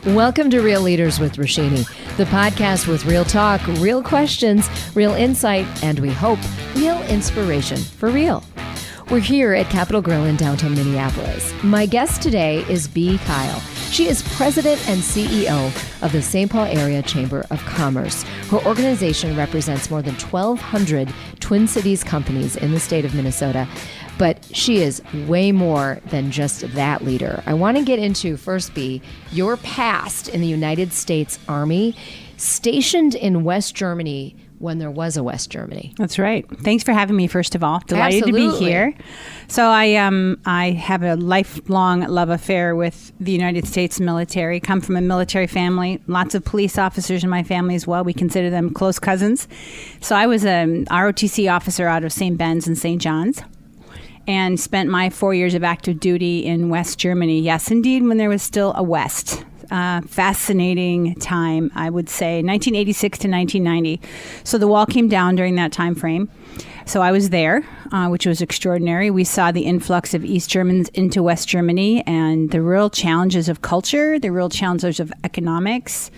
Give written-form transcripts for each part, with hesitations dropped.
Welcome to Real Leaders with Roshini, the podcast with real talk, real questions, real insight, and we hope, real inspiration for real. We're here at Capitol Grill in downtown Minneapolis. My guest today is Bea Kyle. She is president and CEO of the St. Paul Area Chamber of Commerce. Her organization represents more than 1,200 Twin Cities companies in the state of Minnesota. But she is way more than just that leader. I want to get into, first, Bea, your past in the United States Army, stationed in West Germany when there was a West Germany. That's right. Thanks for having me, first of all. Delighted to be here. So I have a lifelong love affair with the United States military. Come from a military family. Lots of police officers in my family as well. We consider them close cousins. So I was an ROTC officer out of St. Ben's and St. John's, and spent my 4 years of active duty in West Germany. Yes, indeed, when there was still a West. Fascinating time, I would say, 1986 to 1990. So the wall came down during that time frame. So I was there, which was extraordinary. We saw the influx of East Germans into West Germany and the real challenges of culture, the real challenges of economics.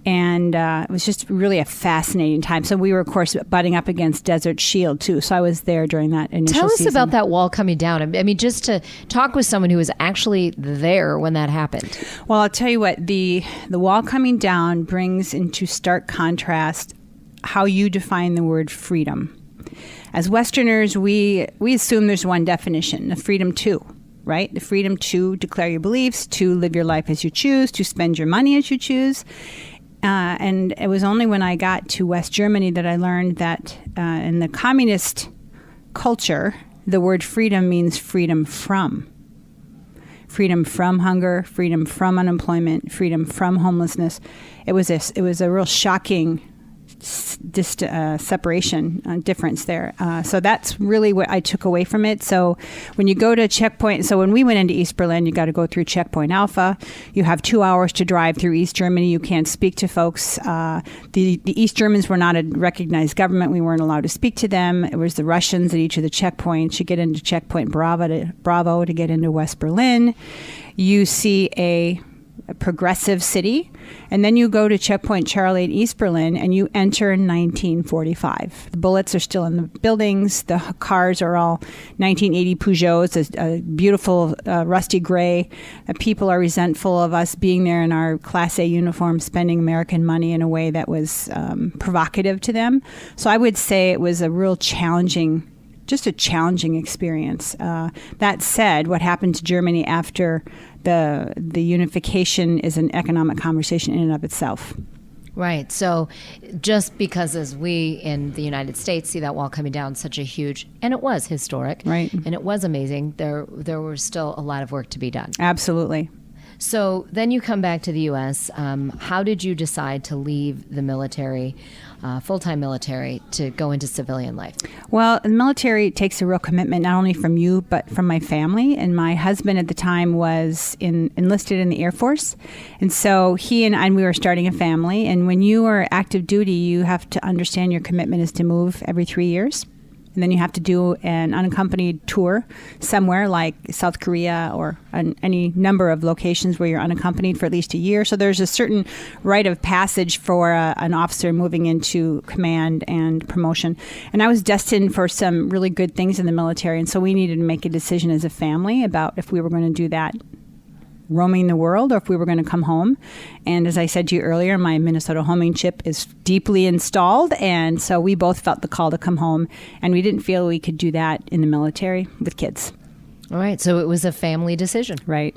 And it was just really a fascinating time. So we were, of course, butting up against Desert Shield, too. So I was there during that initial season. Tell us about that wall coming down. I mean, just to talk with someone who was actually there when that happened. Well, I'll tell you what, the wall coming down brings into stark contrast how you define the word freedom. As Westerners, we assume there's one definition, the freedom to. Right? The freedom to declare your beliefs, to live your life as you choose, to spend your money as you choose. And it was only when I got to West Germany that I learned that in the communist culture, the word freedom means freedom from. Freedom from hunger, freedom from unemployment, freedom from homelessness. It was a real shocking separation difference there. So that's really what I took away from it. So when you go to checkpoint, so when we went into East Berlin, you got to go through checkpoint Alpha. You have 2 hours to drive through East Germany. You can't speak to folks. The East Germans were not a recognized government. We weren't allowed to speak to them. It was the Russians at each of the checkpoints. You get into checkpoint Bravo to get into West Berlin. You see a progressive city, and then you go to checkpoint Charlie in East Berlin and you enter in 1945. The bullets are still in the buildings. The cars are all 1980 Peugeots, a beautiful rusty gray. People are resentful of us being there in our Class A uniform, spending American money in a way that was provocative to them. So I would say it was a real challenging experience. That said, what happened to Germany after the unification is an economic conversation in and of itself. Right. So just because as we in the United States see that wall coming down, such a huge, and it was historic, right, and it was amazing, there was still a lot of work to be done. Absolutely. So then you come back to the U.S. How did you decide to leave the military, full-time military, to go into civilian life? Well, the military takes a real commitment, not only from you, but from my family. And my husband at the time was enlisted in the Air Force. And so he and we were starting a family. And when you are active duty, you have to understand your commitment is to move every 3 years. And then you have to do an unaccompanied tour somewhere like South Korea or any number of locations where you're unaccompanied for at least a year. So there's a certain rite of passage for an officer moving into command and promotion. And I was destined for some really good things in the military. And so we needed to make a decision as a family about if we were going to do that roaming the world or if we were going to come home. And as I said to you earlier, my Minnesota homing chip is deeply installed. And so we both felt the call to come home. And we didn't feel we could do that in the military with kids. All right. So it was a family decision. Right.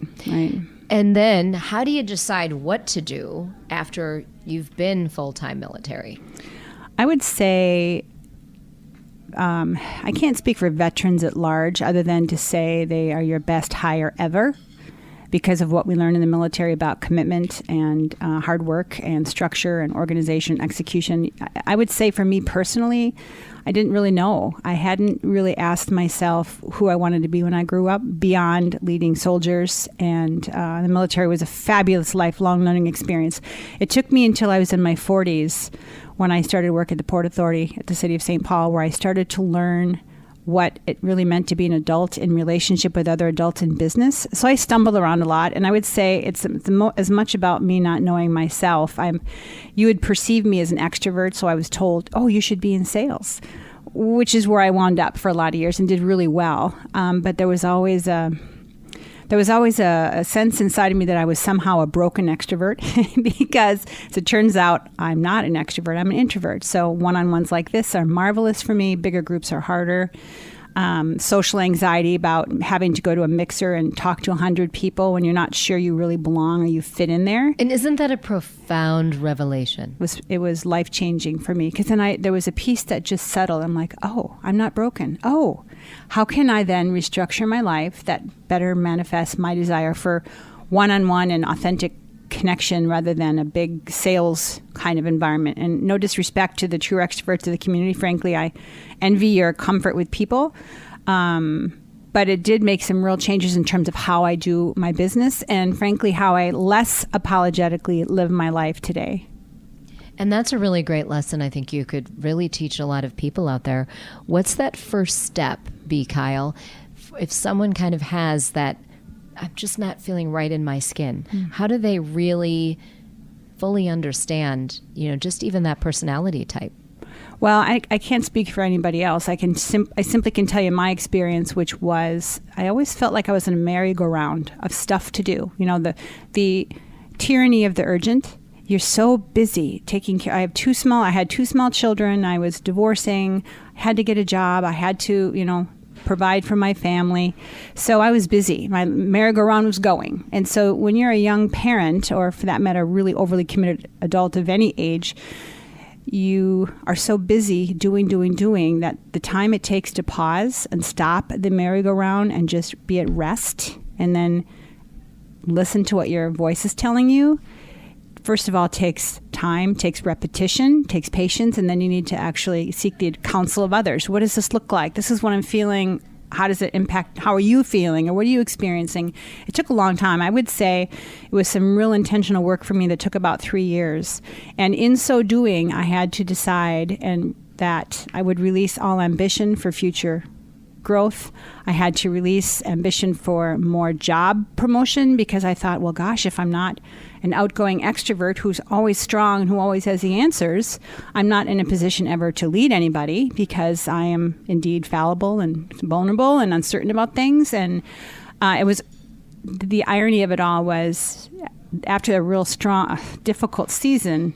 And then how do you decide what to do after you've been full-time military? I would say I can't speak for veterans at large other than to say they are your best hire ever, because of what we learned in the military about commitment and hard work and structure and organization, execution. I would say for me personally, I didn't really know. I hadn't really asked myself who I wanted to be when I grew up beyond leading soldiers, and the military was a fabulous lifelong learning experience. It took me until I was in my 40s when I started work at the Port Authority at the City of St. Paul, where I started to learn what it really meant to be an adult in relationship with other adults in business. So I stumbled around a lot, and I would say it's as much about me not knowing myself. You would perceive me as an extrovert, so I was told, oh, you should be in sales, which is where I wound up for a lot of years and did really well. But there was always a sense inside of me that I was somehow a broken extrovert because, as it turns out, I'm not an extrovert. I'm an introvert. So one-on-ones like this are marvelous for me. Bigger groups are harder. Social anxiety about having to go to a mixer and talk to 100 people when you're not sure you really belong or you fit in there. And isn't that a profound revelation? It was life-changing for me because then there was a piece that just settled. I'm like, oh, I'm not broken. Oh, how can I then restructure my life that better manifests my desire for one-on-one and authentic connection rather than a big sales kind of environment? And no disrespect to the true extroverts of the community. Frankly, I envy your comfort with people. But it did make some real changes in terms of how I do my business and, frankly, how I less apologetically live my life today. And that's a really great lesson I think you could really teach a lot of people out there. What's that first step be, Kyle? If someone kind of has that, I'm just not feeling right in my skin, how do they really fully understand, just even that personality type? Well, I can't speak for anybody else. I simply can tell you my experience, which was I always felt like I was in a merry-go-round of stuff to do. The tyranny of the urgent. You're so busy taking care. I had two small children. I was divorcing. I had to get a job. I had to, provide for my family. So I was busy. My merry-go-round was going. And so when you're a young parent, or for that matter, really overly committed adult of any age, you are so busy doing that the time it takes to pause and stop the merry-go-round and just be at rest and then listen to what your voice is telling you, first of all, takes time, takes repetition, takes patience, and then you need to actually seek the counsel of others. What does this look like? This is what I'm feeling. How does it impact? How are you feeling? Or what are you experiencing? It took a long time. I would say it was some real intentional work for me that took about 3 years. And in so doing, I had to decide that I would release all ambition for future growth. I had to release ambition for more job promotion because I thought, well, gosh, if I'm not an outgoing extrovert who's always strong and who always has the answers, I'm not in a position ever to lead anybody because I am indeed fallible and vulnerable and uncertain about things. And it was the irony of it all was after a real strong, difficult season,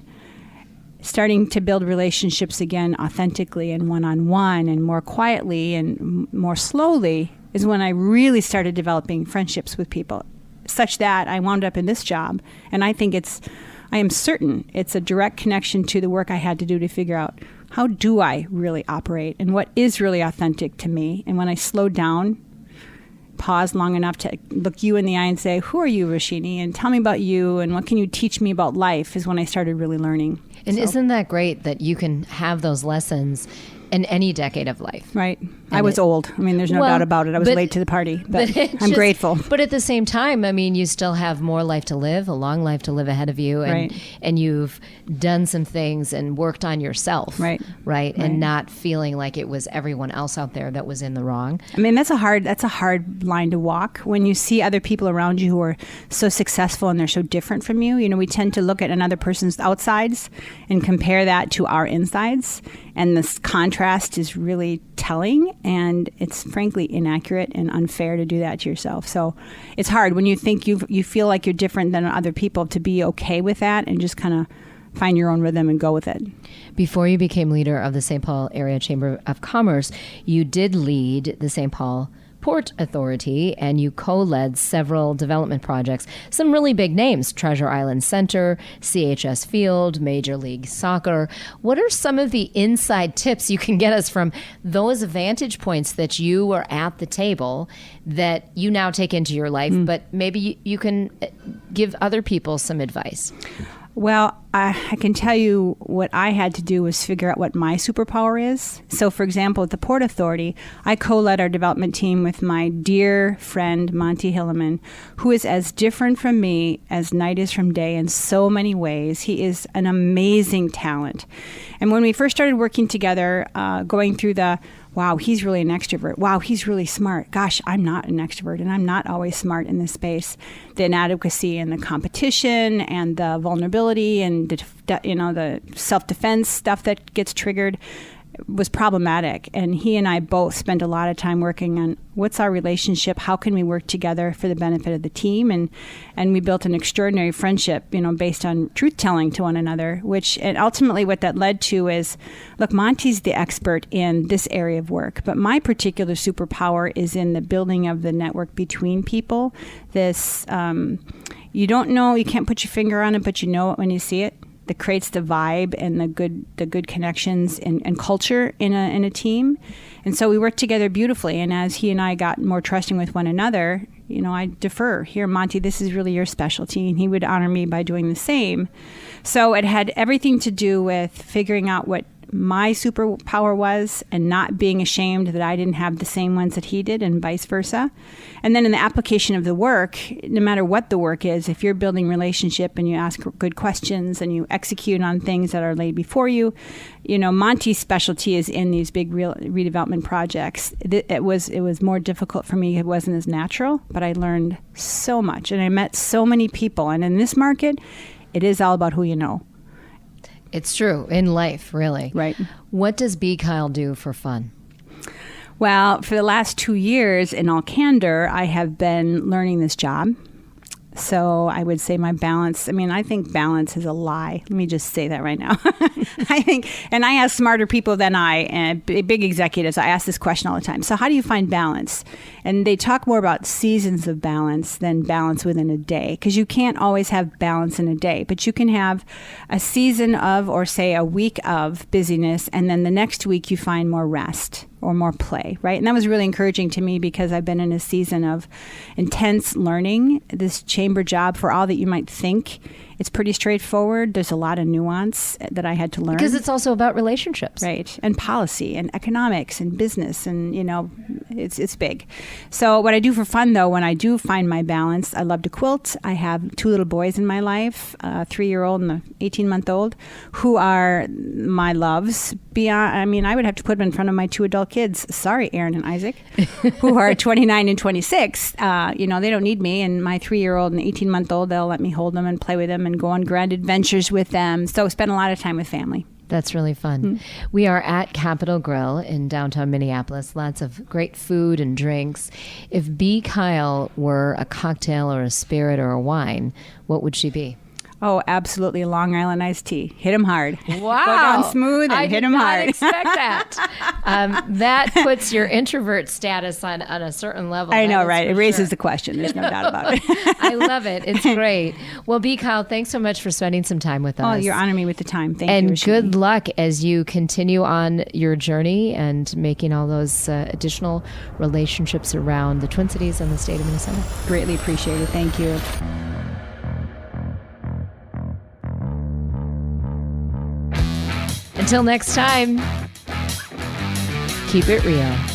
starting to build relationships again authentically and one-on-one and more quietly and more slowly is when I really started developing friendships with people, such that I wound up in this job. And I think I am certain it's a direct connection to the work I had to do to figure out how do I really operate and what is really authentic to me. And when I slowed down, pause long enough to look you in the eye and say, who are you, Roshini? And tell me about you and what can you teach me about life is when I started really learning. And isn't that great that you can have those lessons in any decade of life? Right. I was old. I mean, there's no doubt about it. I was late to the party, but I'm grateful. But at the same time, I mean, you still have more life to live, a long life to live ahead of you. And you've done some things and worked on yourself. Right. And not feeling like it was everyone else out there that was in the wrong. I mean, that's a hard line to walk when you see other people around you who are so successful and they're so different from you. We tend to look at another person's outsides and compare that to our insides. And this contrast is really telling, and it's frankly inaccurate and unfair to do that to yourself. So it's hard when you think you feel like you're different than other people to be okay with that and just kind of find your own rhythm and go with it. Before you became leader of the St. Paul Area Chamber of Commerce, you did lead the St. Paul Port Authority, and you co-led several development projects. Some really big names: Treasure Island Center, CHS Field, Major League Soccer. What are some of the inside tips you can get us from those vantage points that you were at the table that you now take into your life, but maybe you can give other people some advice? Well, I can tell you what I had to do was figure out what my superpower is. So, for example, at the Port Authority, I co-led our development team with my dear friend, Monty Hilleman, who is as different from me as night is from day in so many ways. He is an amazing talent. And when we first started working together, going through the wow, he's really an extrovert. Wow, he's really smart. Gosh, I'm not an extrovert, and I'm not always smart in this space. The inadequacy and the competition and the vulnerability and the self-defense stuff that gets triggered was problematic. And he and I both spent a lot of time working on what's our relationship, how can we work together for the benefit of the team, and we built an extraordinary friendship, based on truth-telling to one another, and ultimately what that led to is, look, Monty's the expert in this area of work, but my particular superpower is in the building of the network between people. This, you don't know, you can't put your finger on it, but you know it when you see it. That creates the vibe and the good connections and culture in a team. And so we worked together beautifully. And as he and I got more trusting with one another, I defer. Here, Monty, this is really your specialty. And he would honor me by doing the same. So it had everything to do with figuring out what my superpower was and not being ashamed that I didn't have the same ones that he did and vice versa. And then in the application of the work, no matter what the work is, if you're building relationship and you ask good questions and you execute on things that are laid before you, Monty's specialty is in these big redevelopment projects. It was more difficult for me. It wasn't as natural, but I learned so much and I met so many people. And in this market, it is all about who you know. It's true. In life, really. Right. What does B. Kyle do for fun? Well, for the last 2 years, in all candor, I have been learning this job. So I would say my balance, I think balance is a lie. Let me just say that right now. And I ask smarter people than I, and big executives, I ask this question all the time. So how do you find balance? And they talk more about seasons of balance than balance within a day, because you can't always have balance in a day, but you can have a season of, or say a week of busyness, and then the next week you find more rest or more play, right? And that was really encouraging to me because I've been in a season of intense learning. This chamber job, for all that you might think, it's pretty straightforward. There's a lot of nuance that I had to learn. Because it's also about relationships. Right. And policy and economics and business and, it's big. So what I do for fun, though, when I do find my balance, I love to quilt. I have 2 little boys in my life, a 3-year-old and a 18-month-old, who are my loves. Beyond, I would have to put them in front of my 2 adult kids. Sorry, Aaron and Isaac, who are 29 and 26. They don't need me. And my 3-year-old and 18-month-old, they'll let me hold them and play with them and go on grand adventures with them. So spend a lot of time with family. That's really fun. We are at Capitol Grill in downtown Minneapolis. Lots of great food and drinks. If B. Kyle were a cocktail or a spirit or a wine, what would she be? Oh, absolutely. Long Island iced tea. Hit them hard. Wow. Go down smooth and hit them hard. I did not expect that. That puts your introvert status on a certain level. I know, right? It raises the question. There's no doubt about it. I love it. It's great. Well, B. Kyle, thanks so much for spending some time with us. Oh, you're honoring me with the time. Thank you, And Roshini. good luck as you continue on your journey and making all those additional relationships around the Twin Cities and the state of Minnesota. Greatly appreciated. Thank you. Until next time, keep it real.